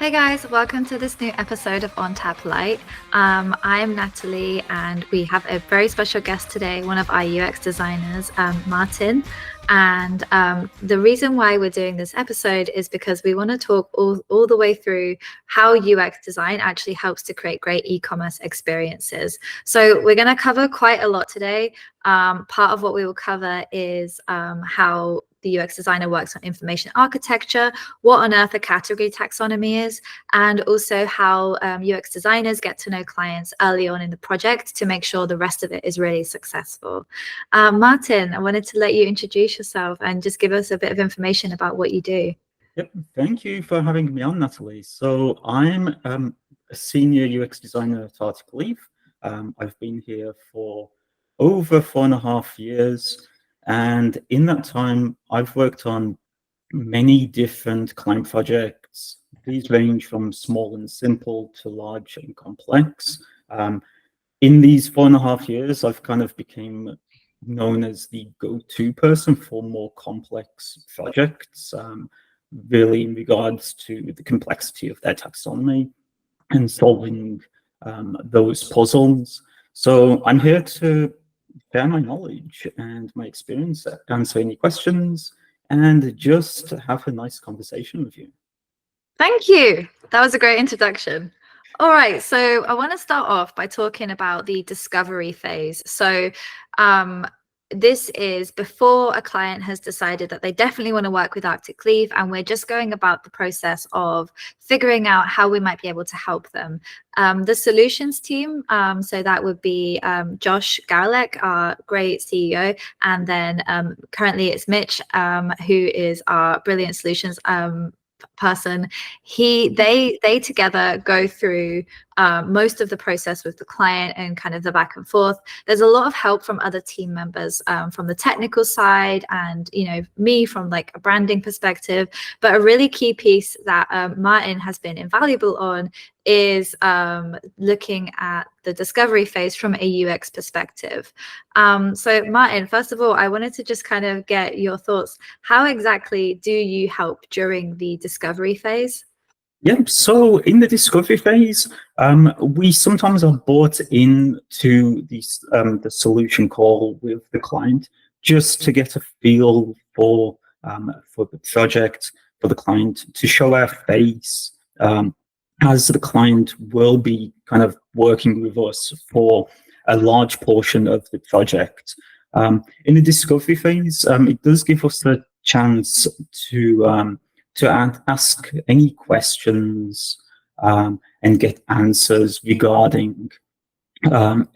Hey guys, welcome to this new episode of OnTap Lite. I'm Natalie, and we have a very special guest today, one of our UX designers, Martin. And the reason why we're doing this episode is because we want to talk all the way through how UX design actually helps to create great e-commerce experiences. So we're going to cover quite a lot today. Part of what we will cover is how the UX designer works on information architecture, what on earth a category taxonomy is, and also how UX designers get to know clients early on in the project to make sure the rest of it is really successful. Martin, I wanted to let you introduce yourself and just give us a bit of information about what you do. Yep, thank you for having me on, Natalie. So I'm a senior UX designer at Arctic Leaf. I've been here for over 4.5 years. And in that time, I've worked on many different client projects. These range from small and simple to large and complex. In these 4.5 years, I've kind of became known as the go-to person for more complex projects, really in regards to the complexity of their taxonomy and solving those puzzles. So I'm here to share my knowledge and my experience, answer any questions, and just have a nice conversation with you. Thank you. That was a great introduction. All right, so I want to start off by talking about the discovery phase. So this is before a client has decided that they definitely want to work with Arctic Leaf, and we're just going about the process of figuring out how we might be able to help them. The solutions team, so that would be Josh Garlek, our great CEO, and then currently it's Mitch, who is our brilliant solutions person. They together go through most of the process with the client and kind of the back and forth. There's a lot of help from other team members from the technical side, and me from like a branding perspective. But a really key piece that Martin has been invaluable on is looking at the discovery phase from a UX perspective. So Martin, first of all, I wanted to just kind of get your thoughts. How exactly do you help during the discovery phase? Yep. So in the discovery phase, we sometimes are brought into the solution call with the client just to get a feel for the project, for the client, to show our face, as the client will be kind of working with us for a large portion of the project. In the discovery phase, it does give us the chance to ask any questions and get answers regarding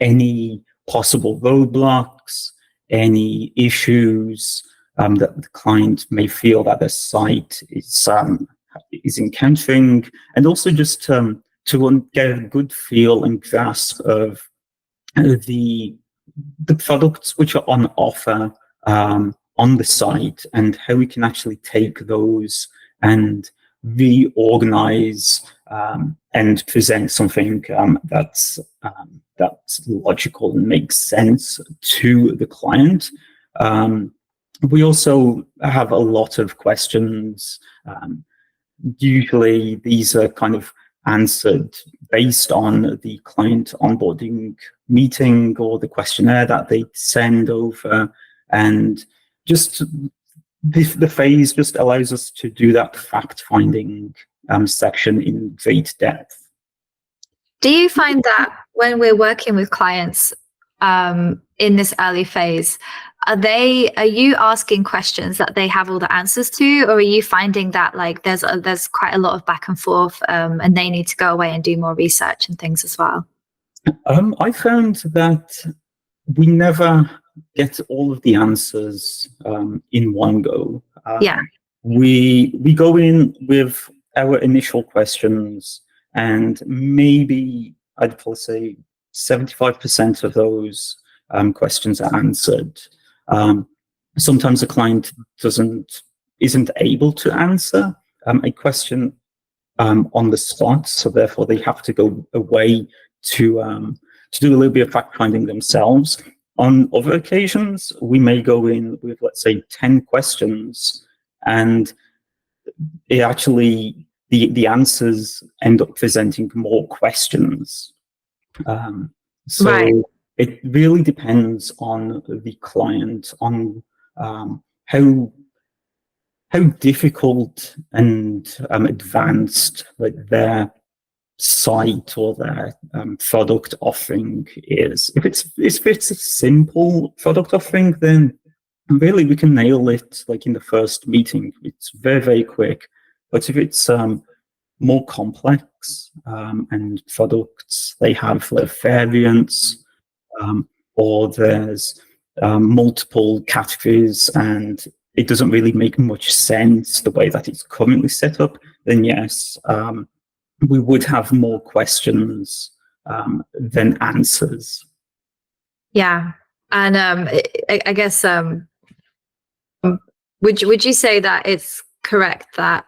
any possible roadblocks, any issues that the client may feel that the site is encountering, and also just to get a good feel and grasp of the products which are on offer on the site, and how we can actually take those and reorganize and present something that's logical and makes sense to the client. We also have a lot of questions. Usually these are kind of answered based on the client onboarding meeting or the questionnaire that they send over, and just the phase just allows us to do that fact-finding section in great depth. Do you find that when we're working with clients in this early phase, are you asking questions that they have all the answers to, or are you finding that like there's quite a lot of back and forth and they need to go away and do more research and things as well? I found that we never get all of the answers in one go. Yeah. We go in with our initial questions, and maybe I'd probably say 75% of those questions are answered. Sometimes the client isn't able to answer a question on the spot, so therefore they have to go away to do a little bit of fact finding themselves. On other occasions, we may go in with, let's say, 10 questions, and it actually the answers end up presenting more questions. So Right. it really depends on the client, on how difficult and advanced like their site or their product offering is. If it's a simple product offering, then really we can nail it like in the first meeting. It's very, very quick. But if it's more complex and products, they have like variants, or there's multiple categories and it doesn't really make much sense the way that it's currently set up, then yes, we would have more questions than answers. Yeah. And I guess would you say that it's correct that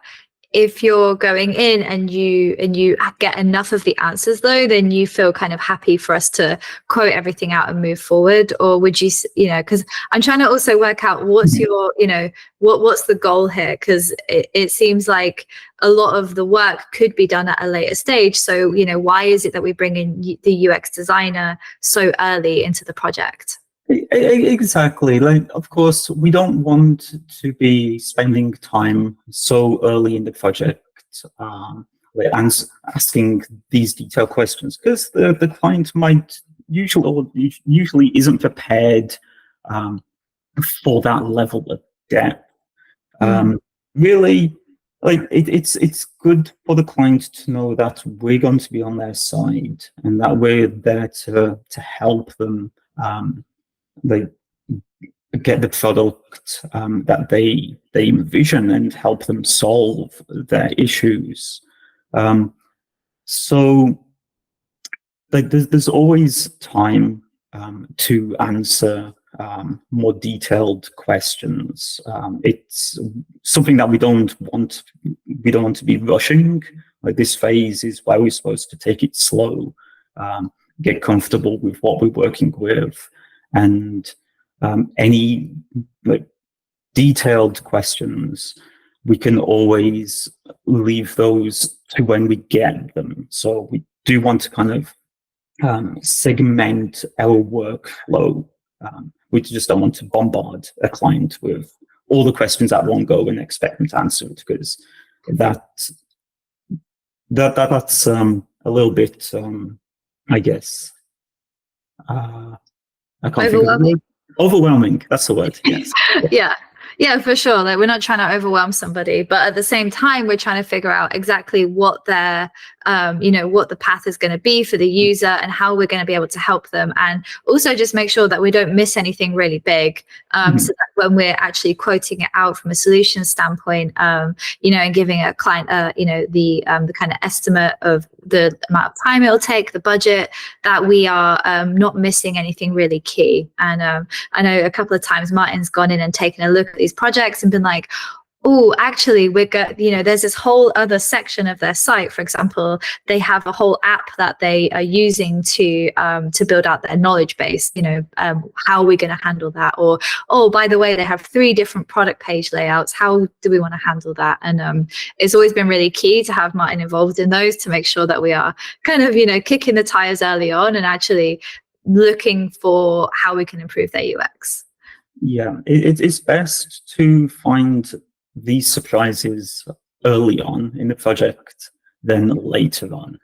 if you're going in and you get enough of the answers though, then you feel kind of happy for us to quote everything out and move forward? Or would you, because I'm trying to also work out what's your, what's the goal here? Because it seems like a lot of the work could be done at a later stage. So, why is it that we bring in the UX designer so early into the project? Exactly. Like, of course, we don't want to be spending time so early in the project and asking these detailed questions, because the client might usually isn't prepared for that level of depth. Really, like it's good for the client to know that we're going to be on their side and that we're there to help them. They get the product that they envision and help them solve their issues. So like there's always time to answer more detailed questions. It's something that we don't want to be rushing. Like, this phase is where we're supposed to take it slow, get comfortable with what we're working with, and any like detailed questions, we can always leave those to when we get them. So we do want to kind of segment our workflow. We just don't want to bombard a client with all the questions at one go and expect them to answer it, because that's a little bit, I guess. I can't think of the word. Overwhelming. That's the word. Yes. Yeah, for sure. Like, we're not trying to overwhelm somebody, but at the same time, we're trying to figure out exactly what their, what the path is going to be for the user and how we're going to be able to help them. And also just make sure that we don't miss anything really big. So that when we're actually quoting it out from a solution standpoint, and giving a client, the kind of estimate of the amount of time it'll take, the budget, that we are not missing anything really key. And I know a couple of times Martin's gone in and taken a look at these projects and been like, oh, actually, there's this whole other section of their site. For example, they have a whole app that they are using to build out their knowledge base. How are we going to handle that? Or, oh, by the way, they have 3 different product page layouts. How do we want to handle that? And it's always been really key to have Martin involved in those, to make sure that we are kind of, kicking the tires early on and actually looking for how we can improve their UX. Yeah, it's best to find these surprises early on in the project than later on.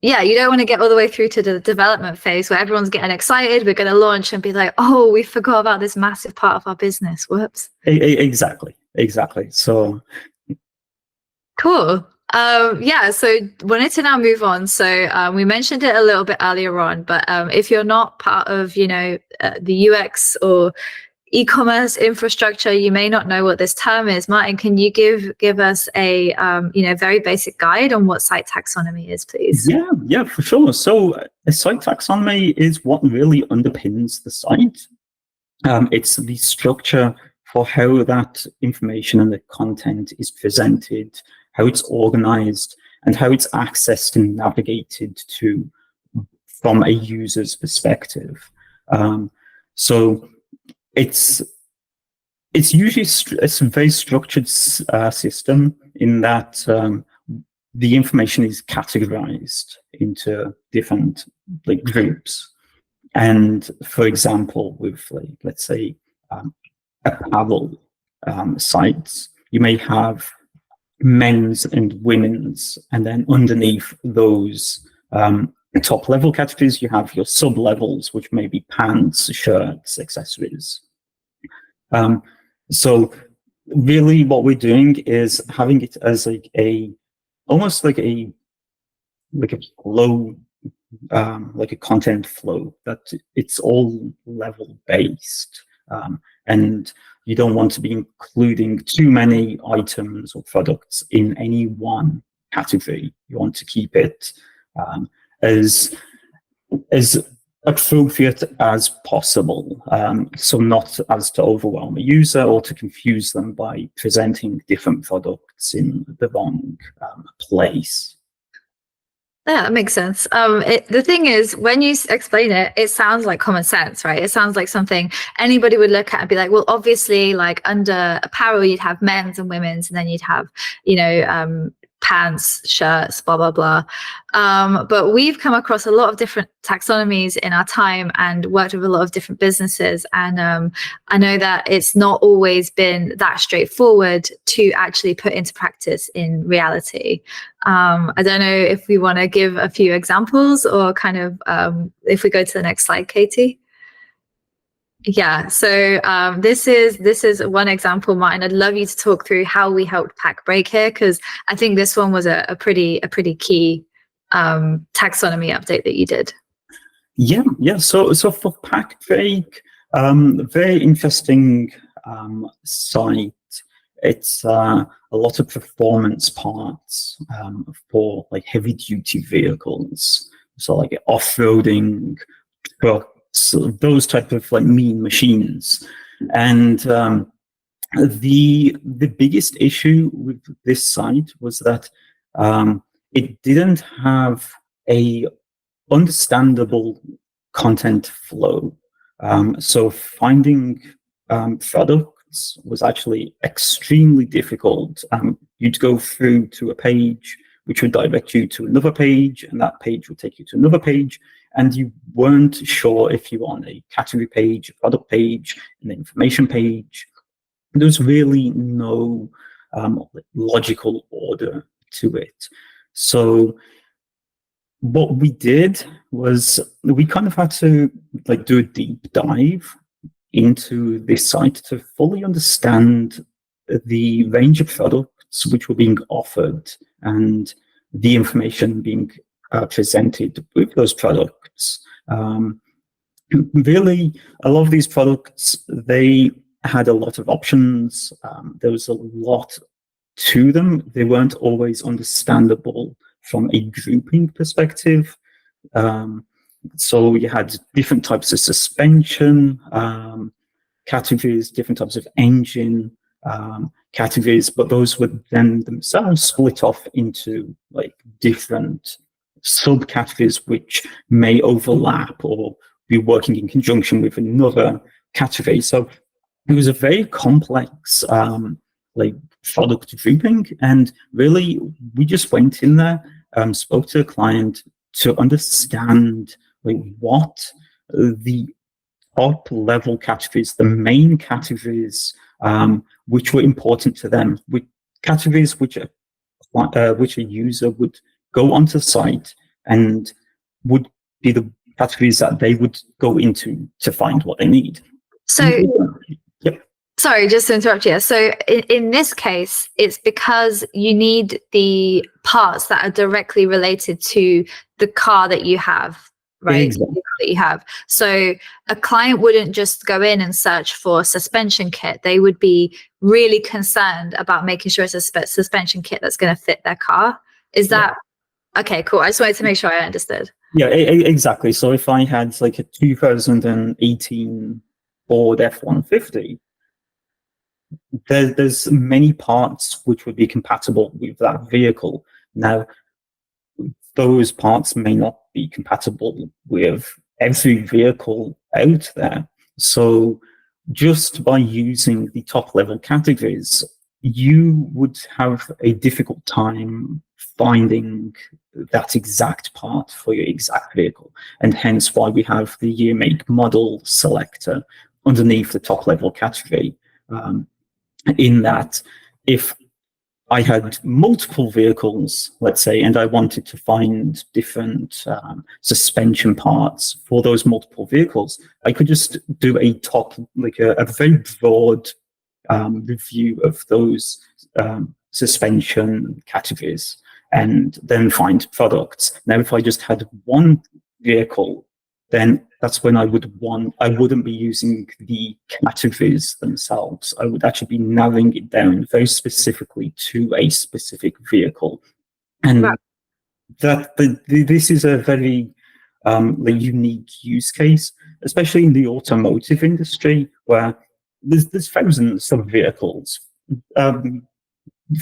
Yeah, you don't want to get all the way through to the development phase where everyone's getting excited, we're going to launch, and be like, oh, we forgot about this massive part of our business. Whoops. Exactly. So cool. So wanted to now move on. So we mentioned it a little bit earlier on, but if you're not part of, the UX or e-commerce infrastructure, you may not know what this term is. Martin, can you give us a very basic guide on what site taxonomy is, please? Yeah, for sure. So a site taxonomy is what really underpins the site. It's the structure for how that information and the content is presented, how it's organized, and how it's accessed and navigated to from a user's perspective. So it's usually a very structured system in that the information is categorized into different like groups. And for example, with like, let's say apparel sites, you may have men's and women's, and then underneath those top level categories, you have your sub levels, which may be pants, shirts, accessories. So really what we're doing is having it as like almost like a flow, like a content flow, that it's all level based. And you don't want to be including too many items or products in any one category. You want to keep it as appropriate as possible, so not as to overwhelm a user or to confuse them by presenting different products in the wrong place. Yeah, that makes sense. The thing is, when you explain it, it sounds like common sense, right? It sounds like something anybody would look at and be like, well, obviously, like under apparel, you'd have men's and women's, and then you'd have, pants, shirts, blah, blah, blah. But we've come across a lot of different taxonomies in our time and worked with a lot of different businesses. And I know that it's not always been that straightforward to actually put into practice in reality. I don't know if we want to give a few examples or kind of if we go to the next slide, Katie. Yeah, so this is one example, Martin. I'd love you to talk through how we helped Pack Break here, because I think this one was a pretty key taxonomy update that you did. Yeah. So for Pack Break, very interesting site. It's a lot of performance parts for like heavy duty vehicles, so like off-roading trucks. So those type of like mean machines. And the biggest issue with this site was that it didn't have a understandable content flow. So finding products was actually extremely difficult. You'd go through to a page which would direct you to another page, and that page would take you to another page. And you weren't sure if you were on a category page, a product page, an information page. There was really no logical order to it. So what we did was we kind of had to like do a deep dive into this site to fully understand the range of products which were being offered and the information being presented with those products. Really, a lot of these products, they had a lot of options. There was a lot to them. They weren't always understandable from a grouping perspective. So you had different types of suspension categories, different types of engine categories, but those would then themselves split off into like different subcategories which may overlap or be working in conjunction with another category. So it was a very complex like product grouping, and really we just went in there, spoke to the client to understand like what the top level categories, the main categories which were important to them, with categories which a user would go onto the site and would be the categories that they would go into to find what they need. So, yep. Sorry, just to interrupt you. So in this case, it's because you need the parts that are directly related to the car that you have, right? Exactly. That you have. So a client wouldn't just go in and search for a suspension kit. They would be really concerned about making sure it's a suspension kit that's going to fit their car. Is that okay? Cool. I just wanted to make sure I understood. Yeah, exactly. So if I had like a 2018 Ford F-150, there's many parts which would be compatible with that vehicle. Now, those parts may not be compatible with every vehicle out there. So just by using the top level categories, you would have a difficult time finding that exact part for your exact vehicle. And hence why we have the year, make, model selector underneath the top level category. In that, if I had multiple vehicles, let's say, and I wanted to find different suspension parts for those multiple vehicles, I could just do a top, like a very broad review of those suspension categories and then find products. Now, if I just had one vehicle, then that's when I wouldn't be using the categories themselves. I would actually be narrowing it down very specifically to a specific vehicle. And Right. this is a very unique use case, especially in the automotive industry, where there's thousands of vehicles,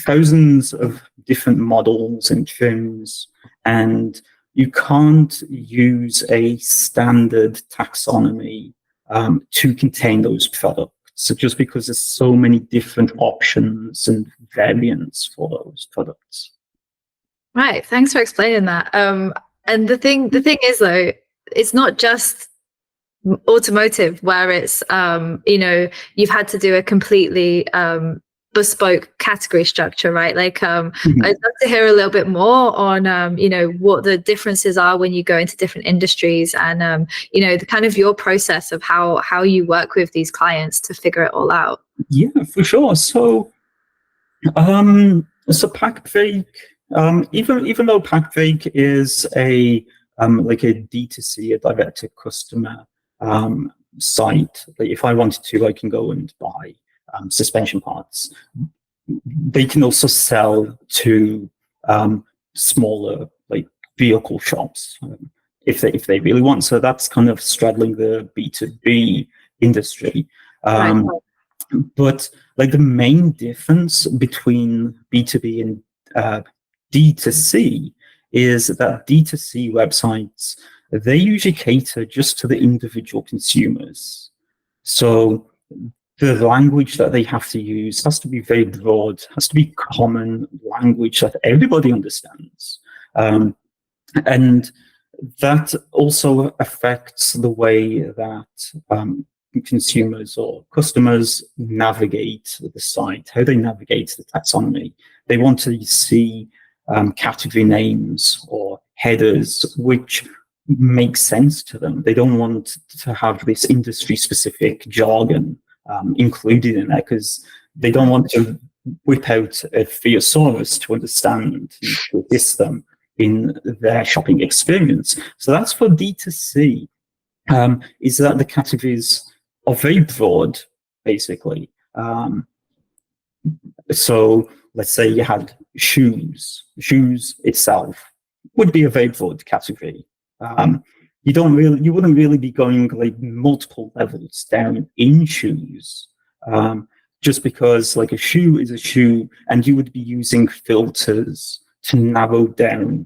thousands of different models and trims, and you can't use a standard taxonomy to contain those products. So just because there's so many different options and variants for those products. Right. Thanks for explaining that. And the thing is though, it's not just automotive where it's you've had to do a completely bespoke category structure, right? Like I'd love to hear a little bit more on what the differences are when you go into different industries, and the kind of your process of how you work with these clients to figure it all out. Yeah, for sure. So Packbake, even though Packbake is a D2C, a direct to customer site, like if I wanted to, I can go and buy suspension parts. They can also sell to smaller vehicle shops if they really want. So that's kind of straddling the B2B industry. Right. But the main difference between B2B and D2C is that D2C websites, they usually cater just to the individual consumers. So the language that they have to use has to be very broad, has to be common language that everybody understands. And that also affects the way that consumers or customers navigate the site, how they navigate the taxonomy. They want to see category names or headers which make sense to them. They don't want to have this industry-specific jargon included in there because they don't want to whip out a thesaurus to understand and to assist them in their shopping experience. So that's for D2C, is that the categories are very broad, basically. So let's say you had shoes. Shoes itself would be a very broad category. You wouldn't really be going multiple levels down in shoes, just because a shoe is a shoe, and you would be using filters to narrow down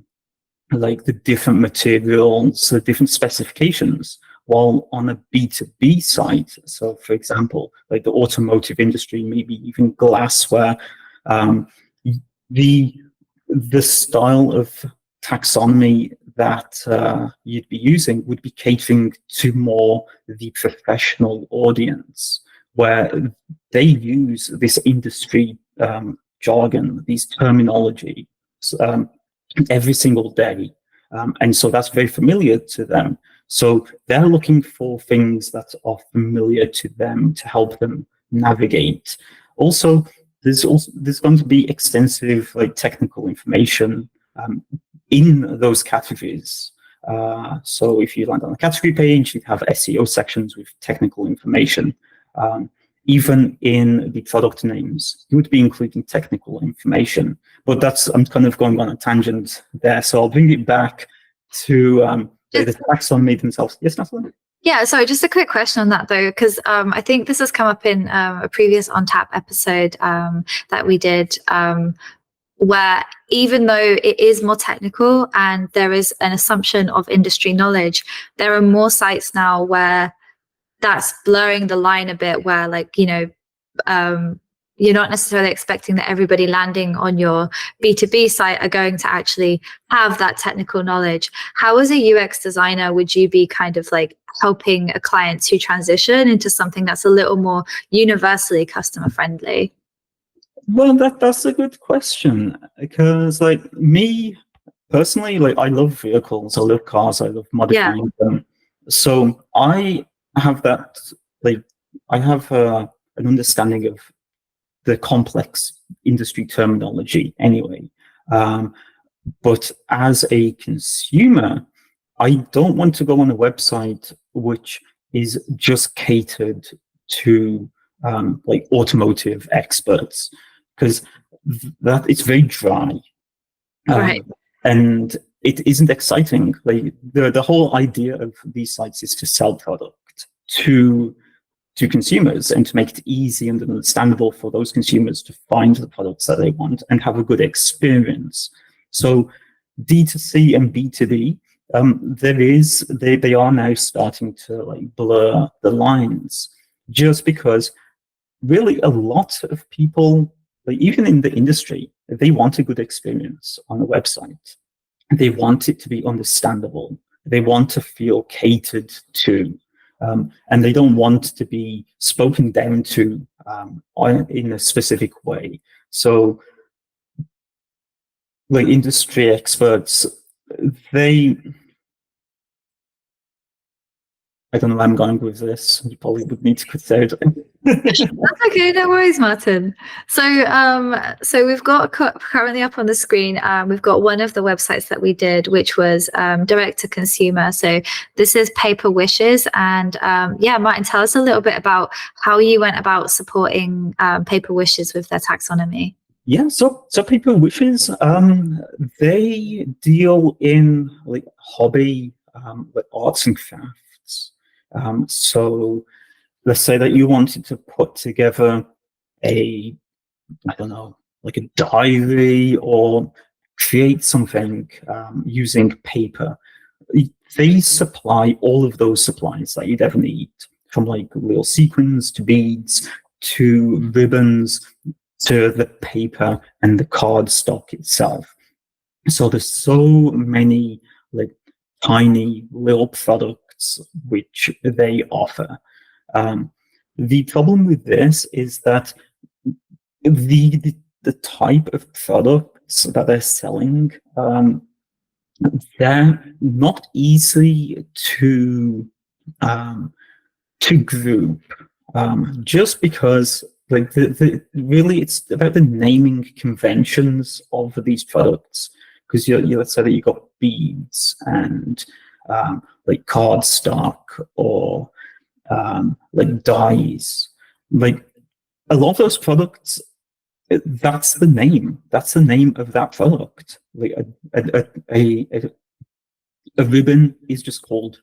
the different materials, the different specifications. While on a B2B site, so for example, the automotive industry, maybe even glassware, the style of taxonomy that you'd be using would be catering to more the professional audience, where they use this industry jargon, these terminology every single day. And so that's very familiar to them. So they're looking for things that are familiar to them to help them navigate. Also, there's going to be extensive technical information in those categories. So if you land on a category page, you have SEO sections with technical information. Even in the product names, you would be including technical information. But I'm kind of going on a tangent there, so I'll bring it back to the taxonomy themselves. Yes, Natalie? Yeah, so just a quick question on that though, because I think this has come up in a previous OnTap episode that we did, where even though it is more technical and there is an assumption of industry knowledge, there are more sites now where that's blurring the line a bit, where you're not necessarily expecting that everybody landing on your B2B site are going to actually have that technical knowledge. How, as a UX designer, would you be kind of like helping a client to transition into something that's a little more universally customer friendly? Well, that's a good question, because like me personally, like I love vehicles, I love cars, I love modifying them. So I have that, like I have an understanding of the complex industry terminology anyway. But as a consumer, I don't want to go on a website which is just catered to like automotive experts, because that it's very dry, Right. and it isn't exciting. Like the whole idea of these sites is to sell product to consumers and to make it easy and understandable for those consumers to find the products that they want and have a good experience. So D2C and B2B, they are now starting to like blur the lines, just because really a lot of people, like even in the industry, they want a good experience on the website. They want it to be understandable. They want to feel catered to. And they don't want to be spoken down to in a specific way. So, like industry experts, I don't know where I'm going with this. You probably would need to cut it out. That's okay, no worries, Martin. So we've got currently up on the screen, we've got one of the websites that we did, which was direct to consumer. So this is Paper Wishes, and Martin, tell us a little bit about how you went about supporting Paper Wishes with their taxonomy. Yeah, so Paper Wishes, they deal in like hobby, like arts and crafts. So let's say that you wanted to put together I don't know, like a diary or create something using paper. They supply all of those supplies that you'd ever need, from like little sequins to beads to ribbons to the paper and the cardstock itself. So there's so many like tiny little products which they offer. The problem with this is that the type of products that they're selling, they're not easy to group, just because like really it's about the naming conventions of these products. Because let's say that you got beads and like cardstock or like dyes, like a lot of those products, that's the name of that product. Like a ribbon is just called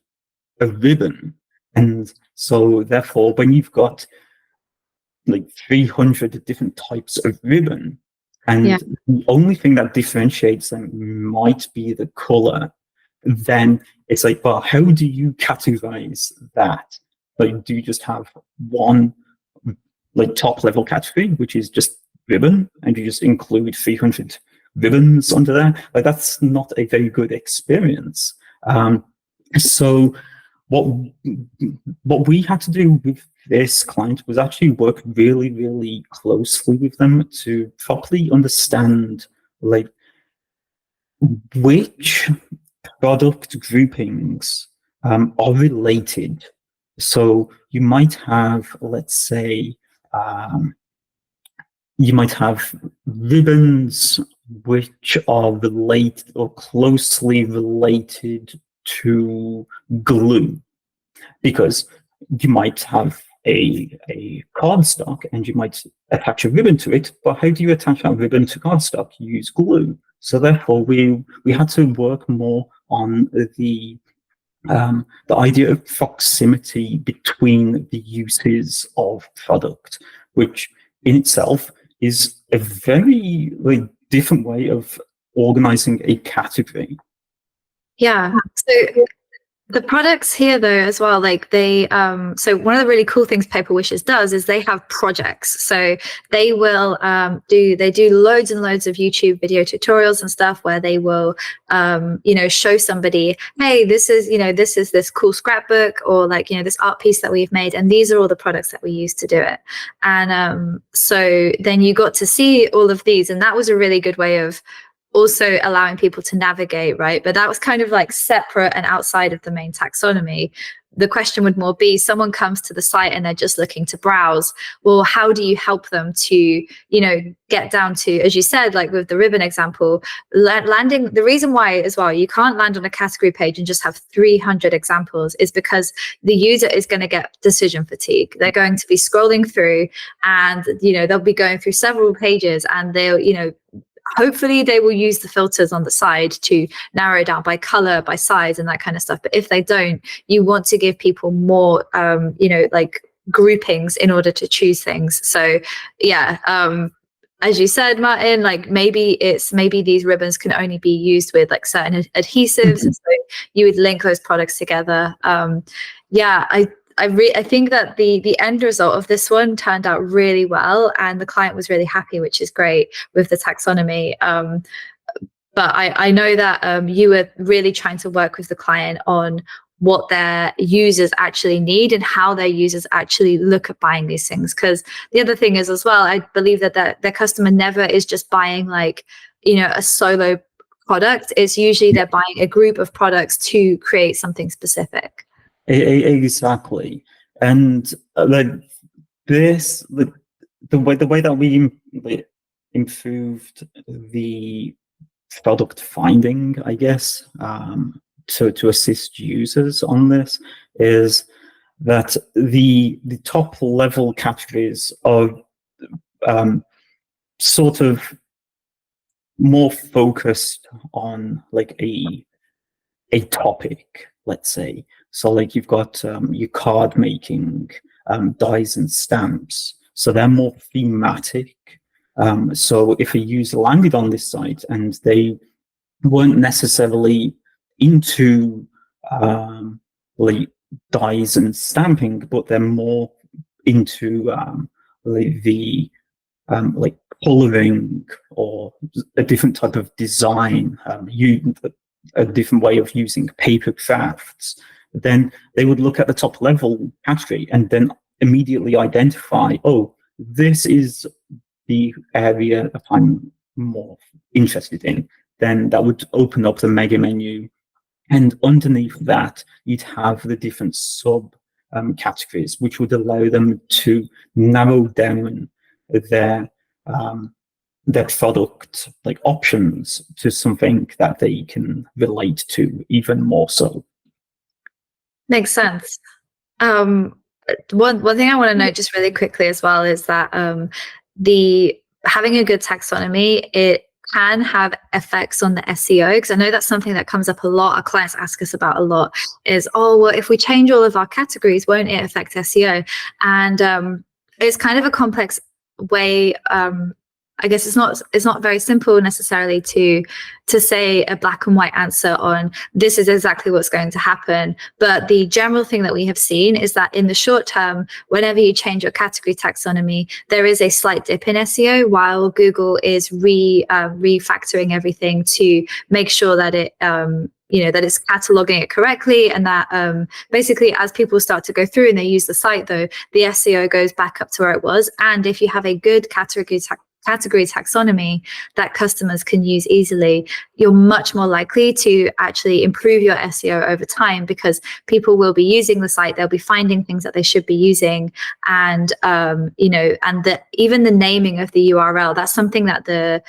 a ribbon, and so therefore when you've got like 300 different types of ribbon, and the only thing that differentiates them might be the color, then it's like, well, how do you categorize that? Like, do you just have one like top level category, which is just ribbon, and you just include 300 ribbons under there? Like, that's not a very good experience. So what we had to do with this client was actually work really, really closely with them to properly understand like which product groupings are related. So you might have, let's say, you might have ribbons which are related or closely related to glue, because you might have a cardstock and you might attach a ribbon to it, but how do you attach that ribbon to cardstock? You use glue. So therefore we had to work more on the idea of proximity between the uses of product, which in itself is a very like different way of organizing a category. Yeah. So The products here though as well, like they so one of the really cool things Paper Wishes does is they have projects. So they will do loads and loads of YouTube video tutorials and stuff where they will show somebody, hey, this is this cool scrapbook, or like this art piece that we've made, and these are all the products that we use to do it. And so then you got to see all of these, and that was a really good way of also allowing people to navigate, right? But that was kind of like separate and outside of the main taxonomy. The question would more be, someone comes to the site and they're just looking to browse. Well, how do you help them to, get down to, as you said, like with the ribbon example, landing, the reason why as well, you can't land on a category page and just have 300 examples is because the user is going to get decision fatigue. They're going to be scrolling through and, they'll be going through several pages, and they'll, hopefully they will use the filters on the side to narrow it down by color, by size, and that kind of stuff. But if they don't, you want to give people more, like groupings in order to choose things. So yeah, as you said, Martin, like maybe these ribbons can only be used with like certain adhesives, and so you would link those products together. I think that the end result of this one turned out really well, and the client was really happy, which is great with the taxonomy. But I know that you were really trying to work with the client on what their users actually need and how their users actually look at buying these things. Because the other thing is as well, I believe that their customer never is just buying like, a solo product. It's usually they're buying a group of products to create something specific. Exactly, and the way that we improved the product finding, I guess, to assist users on this, is that the top level categories are sort of more focused on like a topic, let's say. So like you've got your card making, dies and stamps. So they're more thematic. So if a user landed on this site and they weren't necessarily into like dies and stamping, but they're more into like coloring or a different type of design, a different way of using paper crafts, then they would look at the top level category and then immediately identify, oh, this is the area that I'm more interested in. Then that would open up the mega menu. And underneath that, you'd have the different sub categories, which would allow them to narrow down their product like options to something that they can relate to even more so. Makes sense. One thing I want to note just really quickly as well is that the having a good taxonomy, it can have effects on the SEO, because I know that's something that comes up a lot. Our clients ask us about a lot is, oh, well, if we change all of our categories, won't it affect SEO? And it's kind of a complex way. I guess it's not very simple necessarily to say a black and white answer on this is exactly what's going to happen. But the general thing that we have seen is that in the short term, whenever you change your category taxonomy, there is a slight dip in SEO while Google is refactoring everything to make sure that it that it's cataloging it correctly, and that basically as people start to go through and they use the site, though, the SEO goes back up to where it was. And if you have a good category taxonomy that customers can use easily, you're much more likely to actually improve your SEO over time, because people will be using the site, they'll be finding things that they should be using, and even the naming of the URL, that's something that the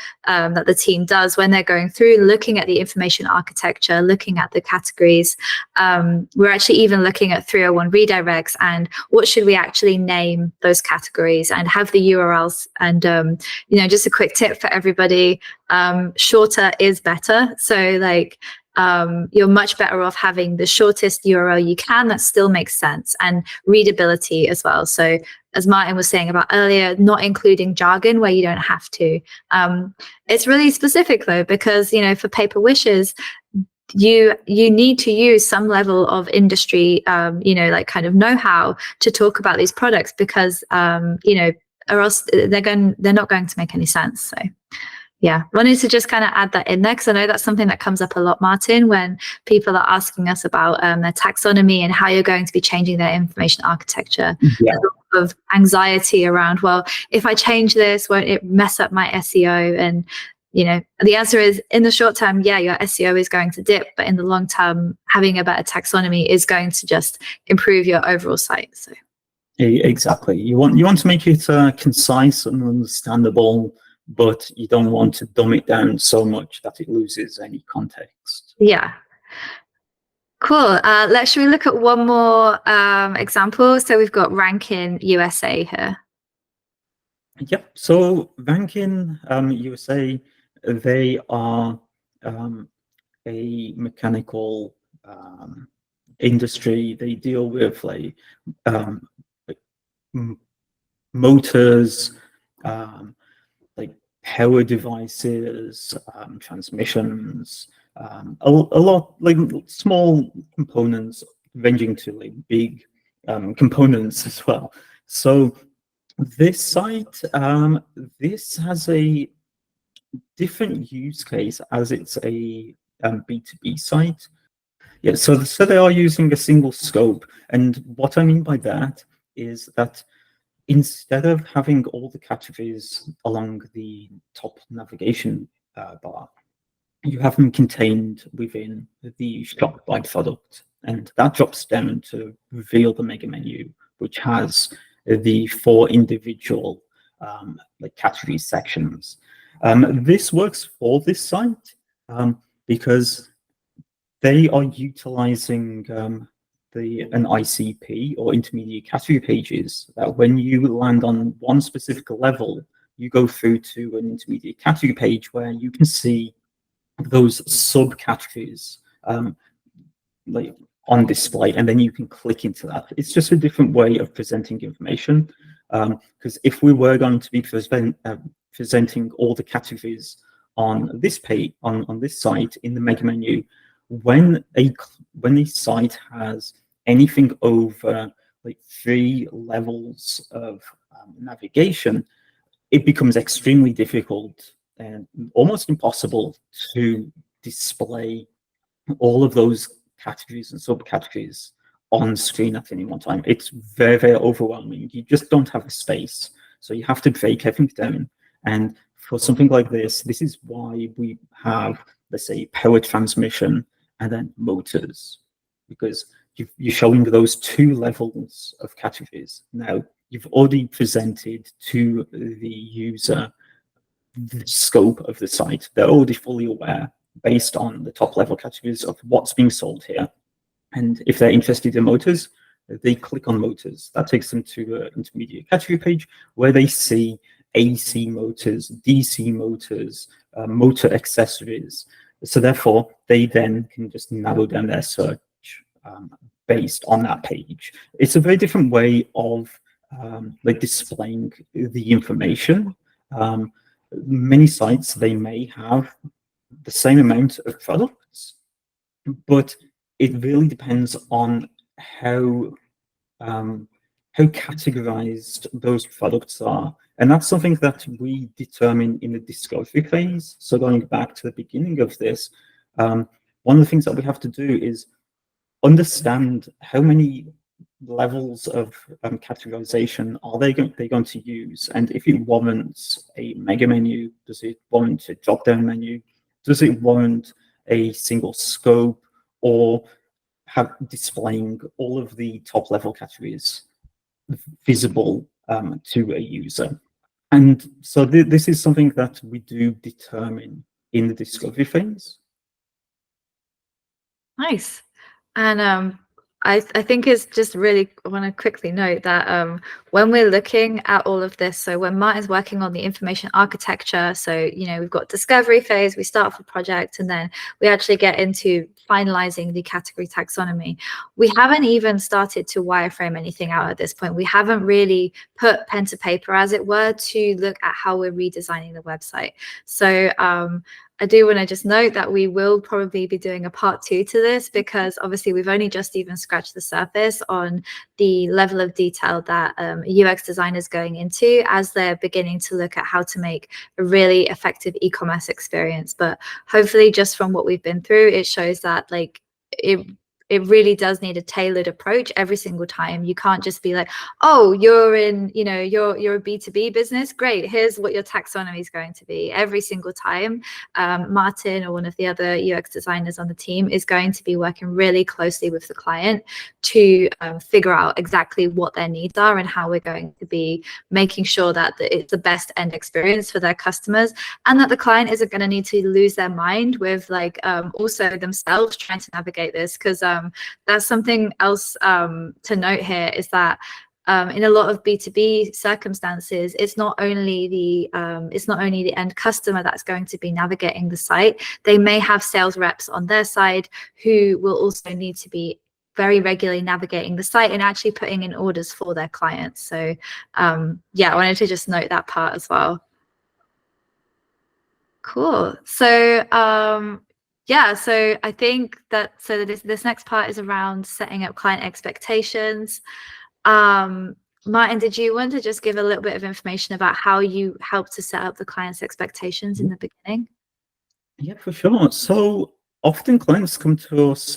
team does when they're going through looking at the information architecture, looking at the categories. We're actually even looking at 301 redirects and what should we actually name those categories and have the URLs. And just a quick tip for everybody, shorter is better. So like you're much better off having the shortest URL you can that still makes sense, and readability as well. So as Martin was saying about earlier, not including jargon where you don't have to. It's really specific though, because for Paper Wishes, you need to use some level of industry, like kind of know-how to talk about these products, because or else they're not going to make any sense. So yeah, wanted to just kind of add that in there, because I know that's something that comes up a lot, Martin, when people are asking us about their taxonomy and how you're going to be changing their information architecture. Yeah. There's a lot of anxiety around, well, if I change this, won't it mess up my SEO? And the answer is, in the short term, yeah, your SEO is going to dip, but in the long term, having a better taxonomy is going to just improve your overall site. So exactly, you want to make it concise and understandable, but you don't want to dumb it down so much that it loses any context. Yeah. Cool. Should we look at one more example? So we've got Rankin USA here. Yep. So Rankin USA, they are a mechanical industry. They deal with like motors, like power devices, transmissions, a lot like small components ranging to like big components as well. So this site, this has a different use case, as it's a B2B site. Yeah, so they are using a single scope, and what I mean by that is that instead of having all the categories along the top navigation bar, you have them contained within the shop by product, and that drops down to reveal the mega menu, which has the 4 individual like category sections. This works for this site because they are utilizing an ICP, or intermediate category pages, that when you land on one specific level, you go through to an intermediate category page where you can see those subcategories like on display, and then you can click into that. It's just a different way of presenting information, because if we were going to be presenting all the categories on this page, on this site in the mega menu, when a site has anything over like 3 levels of navigation, it becomes extremely difficult and almost impossible to display all of those categories and subcategories on screen at any one time. It's very, very overwhelming. You just don't have the space. So you have to break everything down. And for something like this is why we have, let's say, power transmission and then motors, because you're showing those 2 levels of categories. Now, you've already presented to the user the scope of the site. They're already fully aware, based on the top level categories, of what's being sold here. And if they're interested in motors, they click on motors. That takes them to an intermediate category page where they see AC motors, DC motors, motor accessories. So therefore, they then can just narrow down their search based on that page. It's a very different way of like displaying the information. Many sites, they may have the same amount of products, but it really depends on how categorized those products are. And that's something that we determine in the discovery phase. So going back to the beginning of this, one of the things that we have to do is understand how many levels of categorization are they going to use, and if it warrants a mega menu, does it warrant a drop-down menu, does it warrant a single scope, or displaying all of the top level categories visible to a user. And so this is something that we do determine in the discovery phase. Nice. And I think it's just really, I want to quickly note that when we're looking at all of this, so when Martin's working on the information architecture, so, we've got discovery phase, we start off a project, and then we actually get into finalizing the category taxonomy. We haven't even started to wireframe anything out at this point. We haven't really put pen to paper, as it were, to look at how we're redesigning the website. So I do want to just note that we will probably be doing a part 2 to this, because obviously we've only just even scratched the surface on the level of detail that a UX designer is going into as they're beginning to look at how to make a really effective e-commerce experience. But hopefully just from what we've been through, it shows that like it really does need a tailored approach every single time. You can't just be like, oh, you're in, you know, you're a B2B business. Great. Here's what your taxonomy is going to be. Every single time, Martin or one of the other UX designers on the team is going to be working really closely with the client to figure out exactly what their needs are and how we're going to be making sure that it's the best end experience for their customers, and that the client isn't going to need to lose their mind with like also themselves trying to navigate this. Because that's something else to note here, is that in a lot of B2B circumstances, it's not only the end customer that's going to be navigating the site. They may have sales reps on their side who will also need to be very regularly navigating the site and actually putting in orders for their clients. So yeah, I wanted to just note that part as well. Cool. So yeah, so I think that this next part is around setting up client expectations. Martin, did you want to just give a little bit of information about how you help to set up the client's expectations in the beginning? Yeah, for sure. So often clients come to us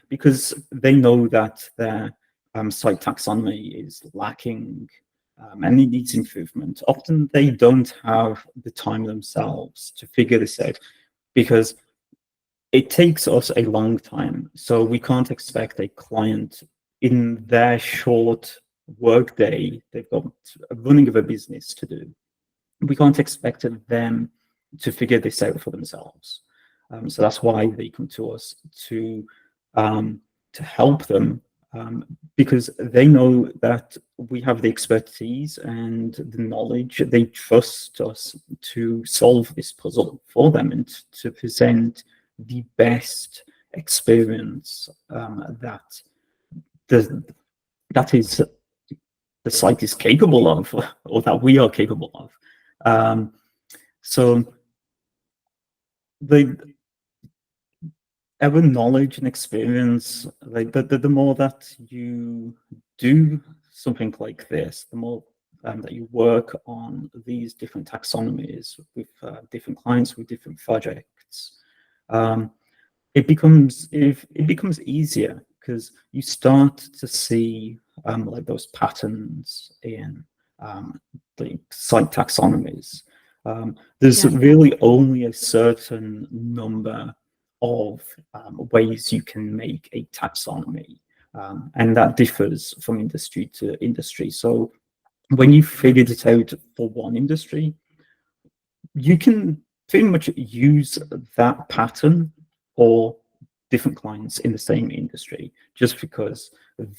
because they know that their site taxonomy is lacking and it needs improvement. Often they don't have the time themselves to figure this out because it takes us a long time. So we can't expect a client in their short work day, they've got a running of a business to do. We can't expect them to figure this out for themselves. So that's why they come to us to help them, because they know that we have the expertise and the knowledge. They trust us to solve this puzzle for them and to present the best experience that is the site is capable of, or that we are capable of. So our knowledge and experience, like the more that you do something like this, the more that you work on these different taxonomies with different clients, with different projects, it becomes easier because you start to see like those patterns in the site taxonomies. There's really only a certain number of ways you can make a taxonomy, and that differs from industry to industry. So when you figured it out for one industry, you can pretty much use that pattern for different clients in the same industry, just because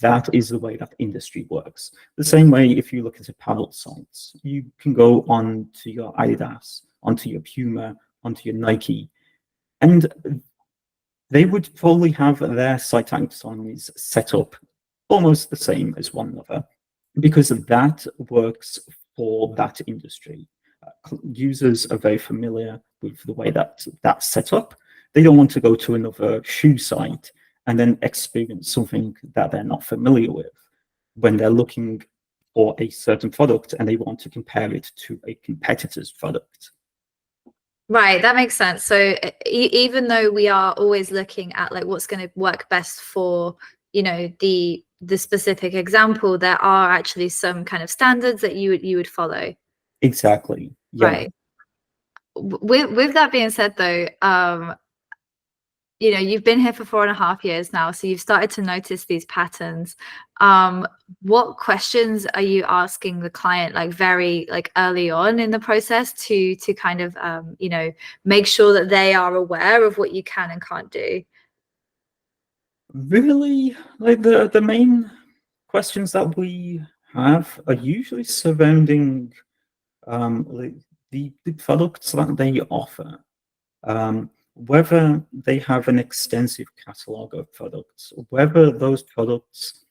that is the way that industry works. The same way, if you look at apparel sites, you can go on to your Adidas, onto your Puma, onto your Nike, and they would probably have their site taxonomies set up almost the same as one another, because that works for that industry. Users are very familiar with the way that that's set up. They don't want to go to another shoe site and then experience something that they're not familiar with when they're looking for a certain product and they want to compare it to a competitor's product. Right, that makes sense. So even though we are always looking at like what's going to work best for, you know, the specific example, there are actually some kind of standards that you would follow. Exactly. Yeah. Right. With that being said, though, you know, you've been here for 4.5 years now, so you've started to notice these patterns. What questions are you asking the client, like very like early on in the process, to kind of you know, make sure that they are aware of what you can and can't do? Really, like the main questions that we have are usually surrounding like the products that they offer. Whether they have an extensive catalog of products, whether those products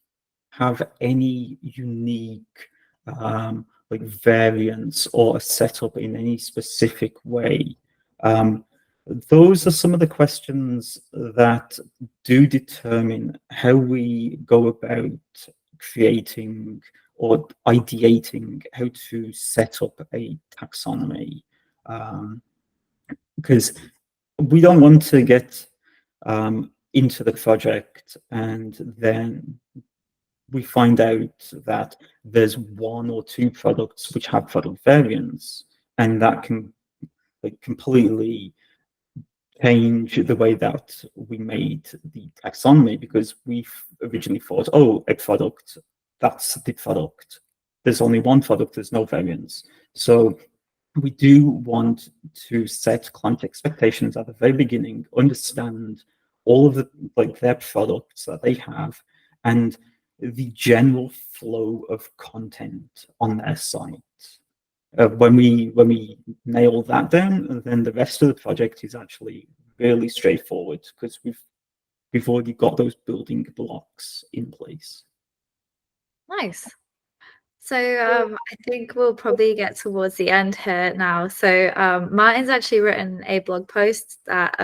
have any unique like variants or a setup in any specific way. those are some of the questions that do determine how we go about creating or ideating how to set up a taxonomy. Because we don't want to get into the project and then we find out that there's one or two products which have product variants, and that can completely change the way that we made the taxonomy, because we originally thought, oh, a product, that's the product. There's only one product, there's no variants. So we do want to set client expectations at the very beginning, understand all of the their products that they have, and the general flow of content on their site. When we nail that down, then the rest of the project is actually really straightforward, because we've already got those building blocks in place. Nice. So I think we'll probably get towards the end here now. So Martin's actually written a blog post that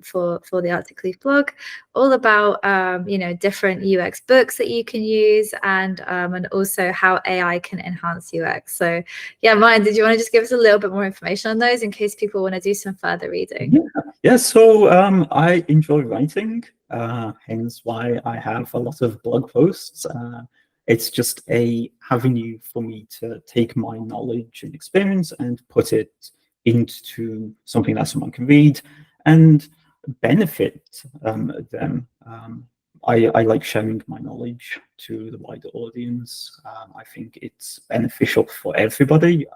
for the Arctic Leaf blog, all about different UX books that you can use, and also how AI can enhance UX. So yeah, Martin, did you want to just give us a little bit more information on those in case people want to do some further reading? Yeah. So I enjoy writing, hence why I have a lot of blog posts. It's just a avenue for me to take my knowledge and experience and put it into something that someone can read and benefit them. I like sharing my knowledge to the wider audience. I think it's beneficial for everybody,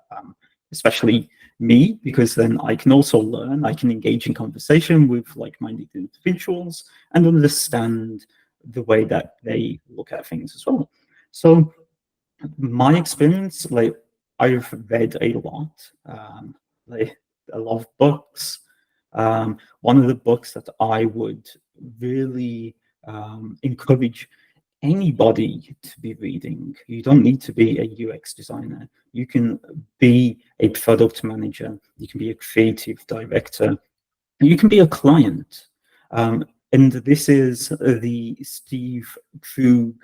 especially me, because then I can also learn. I can engage in conversation with like-minded individuals and understand the way that they look at things as well. So my experience, I've read a lot, a lot of books. One of the books that I would really encourage anybody to be reading, you don't need to be a UX designer. You can be a product manager. You can be a creative director. You can be a client. And this is the Steve Krug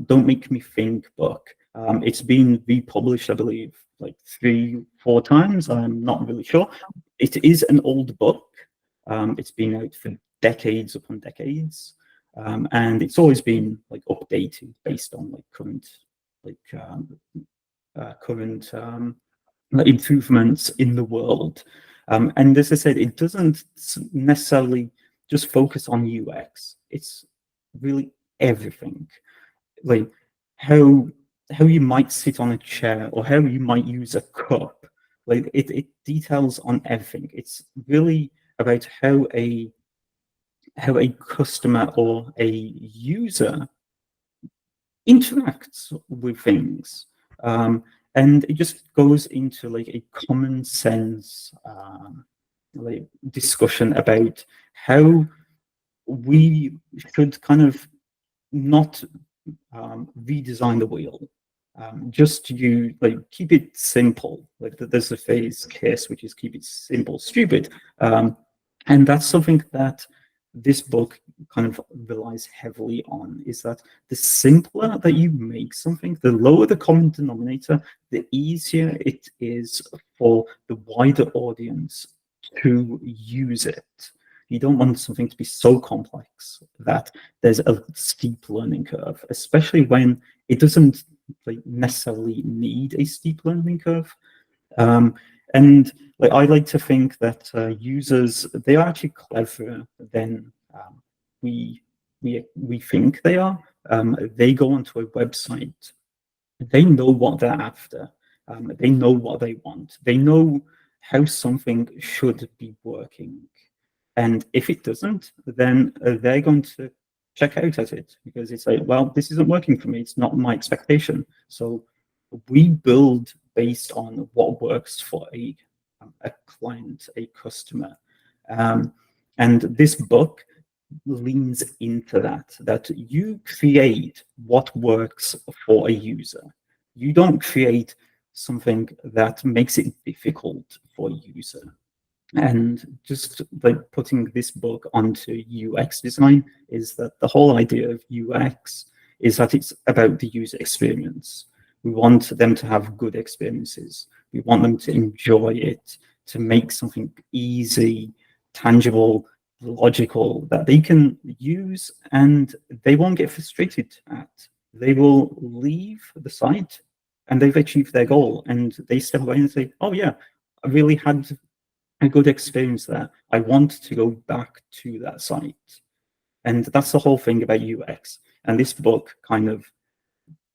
Don't Make Me Think book. It's been republished, I believe, like 3-4 times. I'm not really sure. It is an old book. It's been out for decades upon decades. And it's always been updated based on current improvements in the world. And as I said, it doesn't necessarily just focus on UX. It's really everything, like how you might sit on a chair or how you might use a cup. It details on everything. It's really about how a customer or a user interacts with things. And it just goes into a common sense discussion about how we should kind of not redesign the wheel. Just keep it simple. There's a phrase, KISS, which is keep it simple, stupid. And that's something that this book kind of relies heavily on, is that the simpler that you make something, the lower the common denominator, the easier it is for the wider audience to use it. You don't want something to be so complex that there's a steep learning curve, especially when it doesn't necessarily need a steep learning curve. And I like to think that users, they are actually cleverer than we think they are. They go onto a website, they know what they're after, they know what they want, they know how something should be working. And if it doesn't, then they're going to check out at it, because it's well, this isn't working for me. It's not my expectation. So we build based on what works for a client, a customer. And this book leans into that you create what works for a user. You don't create something that makes it difficult for a user. And just like putting this book onto UX design is that the whole idea of UX is that it's about the user experience. We want them to have good experiences. We want them to enjoy it, to make something easy, tangible, logical that they can use and they won't get frustrated at. They will leave the site and they've achieved their goal and they step away and say, oh yeah, I really had a good experience there. I want to go back to that site. And that's the whole thing about UX. And this book kind of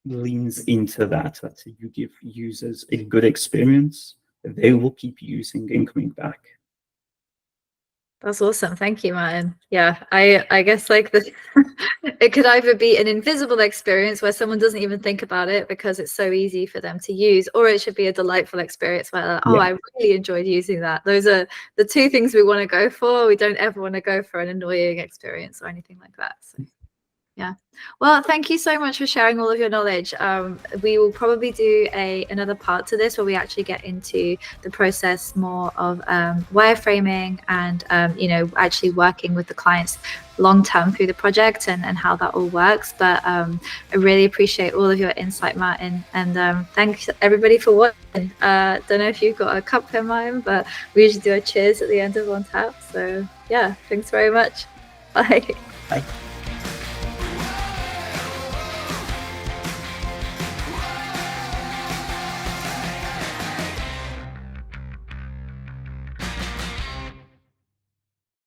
leans into that you give users a good experience that they will keep using and coming back. That's awesome. Thank you, Martin. Yeah, I guess like it could either be an invisible experience where someone doesn't even think about it because it's so easy for them to use, or it should be a delightful experience where, like, oh, I really enjoyed using that. Those are the two things we want to go for. We don't ever want to go for an annoying experience or anything like that. So. Yeah. Well, thank you so much for sharing all of your knowledge. We will probably do another part to this where we actually get into the process more of wireframing and, actually working with the clients long term through the project and how that all works. But I really appreciate all of your insight, Martin. And thanks everybody for watching. Don't know if you've got a cup in mind, but we usually do a cheers at the end of OnTap. So yeah, thanks very much. Bye. Bye.